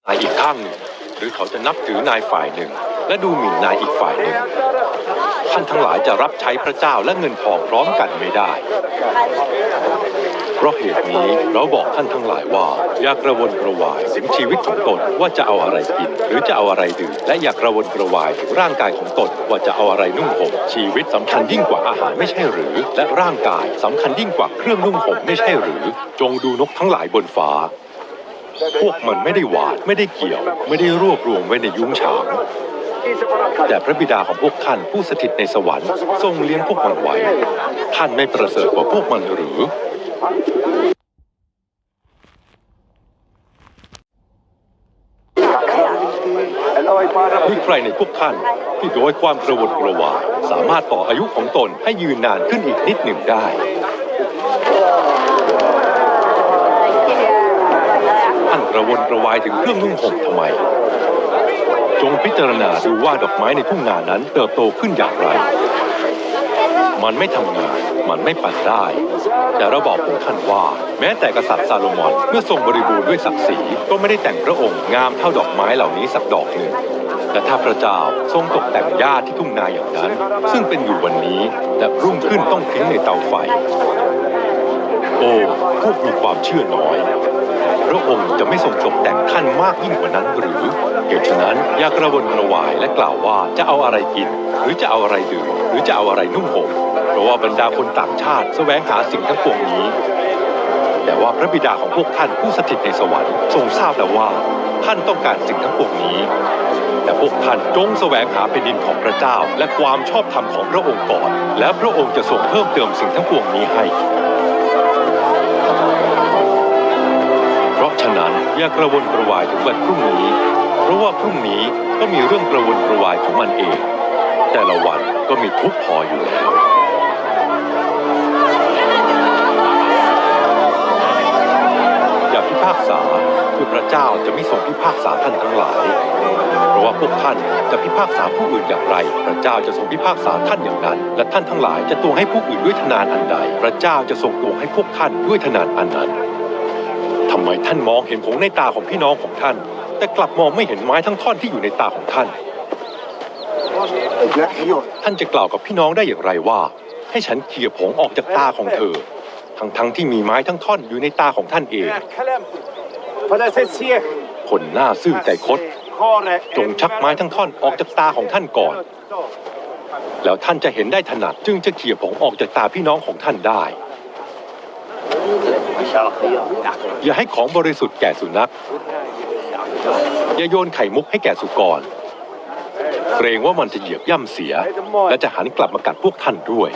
นายอีกข้างหนึ่งหรือเขาจะนับถือนายฝ่ายหนึ่งและดูหมิ่นนายอีกฝ่ายหนึ่งท่านทั้งหลายจะรับใช้พระเจ้าและเงินทองพร้อมกันไม่ได้เพราะเหตุนี้เราบอกท่านทั้งหลายว่าอย่ากระวนกระวายถึงชีวิตของตนว่าจะเอาอะไรกินหรือจะเอาอะไรดื่มและอย่ากระวนกระวายถึงร่างกายของตนว่าจะเอาอะไรนุ่งห่มชีวิตสำคัญยิ่งกว่าอาหารไม่ใช่หรือและร่างกายสำคัญยิ่งกว่าเครื่องนุ่งห่มไม่ใช่หรือจงดูนกทั้งหลายบนฟ้าพวกมันไม่ได้หวานไม่ได้เกี่ยวไม่ได้รวบรวมไว้ในยุ้งฉางแต่พระบิดาของพวกท่านผู้สถิตในสวรรค์ทรงเลี้ยงพวกมันไว้ท่านไม่ประเสริฐกว่าพวกมันหรือมีใครในพวกท่านที่โดยความกระวนกระวายสามารถต่ออายุของตนให้ยืนนานขึ้นอีกนิดหนึ่งได้ท่านกระวนกระวายถึงเครื่องนุ่งห่มทำไมจงพิจารณาดูว่าดอกไม้ในทุ่งนานั้นเติบโตขึ้นอย่างไรมันไม่ทำงานมันไม่ปั่นได้แต่เราบอกพวกท่านว่าแม้แต่กษัตริย์ซาโลมอนเมื่อทรงบริบูรณ์ด้วยศักดิ์ศรีก็ไม่ได้แต่งพระองค์งามเท่าดอกไม้เหล่านี้สักดอกหนึ่งแต่ถ้าพระเจ้าทรงตกแต่งหญ้าที่ทุ่งนาอย่างนั้นซึ่งเป็นอยู่วันนี้และรุ่งขึ้นต้องทิ้งในเตาไฟโอ้พวกมีความเชื่อน้อยพระองค์จะไม่ทรงตกแต่งท่านมากยิ่งกว่านั้นหรือเหตุฉะนั้นอย่ากระวนกระวายและกล่าวว่าจะเอาอะไรกินหรือจะเอาอะไรดื่มหรือจะเอาอะไรนุ่งห่มเพราะว่าบรรดาคนต่างชาติแสวงหาสิ่งทั้งปวงนี้แต่ว่าพระบิดาของพวกท่านผู้สถิตในสวรรค์ทรงทราบแล้วว่าท่านต้องการสิ่งทั้งปวงนี้แต่พวกท่านจงแสวงหาแผ่นดินของพระเจ้าและความชอบธรรมของพระองค์ก่อนแล้วพระองค์จะทรงเพิ่มเติมสิ่งทั้งปวงนี้ให้เพราะฉะนั้นอย่ากระวนกระวายถึงวันพรุ่งนี้เพราะว่าพรุ่งนี้ก็มีเรื่องกระวนกระวายของมันเองแต่ละวันก็มีทุกข์พออยู่แล้วอย่าพิพากษาคือพระเจ้าจะไม่ทรงพิพากษาท่านทั้งหลายเพราะว่าพวกท่านจะพิพากษาผู้อื่นอย่างไรพระเจ้าจะทรงพิพากษาท่านอย่างนั้นและท่านทั้งหลายจะตวงให้ผู้อื่นด้วยทนานอันใดพระเจ้าจะทรงตวงให้พวกท่านด้วยทนานอันนั้นทำไมท่านมองเห็นผงในตาของพี่น้องของท่านแต่กลับมองไม่เห็นไม้ทั้งท่อนที่อยู่ในตาของท่านท่านจะกล่าวกับพี่น้องได้อย่างไรว่าให้ฉันเขี่ยผงออกจากตาของเธอทั้งที่มีไม้ทั้งท่อนอยู่ในตาของท่านเองคนหน้าซื่อใจคดจงชักไม้ทั้งท่อนออกจากตาของท่านก่อนแล้วท่านจะเห็นได้ถนัดจึงจะเขี่ยผงออกจากตาพี่น้องของท่านได้อย่าให้ของบริสุทธิ์แก่สุนัขอย่าโยนไข่มุกให้แก่สุกรเกรงว่ามันจะเหยียบย่ำเสียและจะหันกลับมากัดพวกท่านด้วย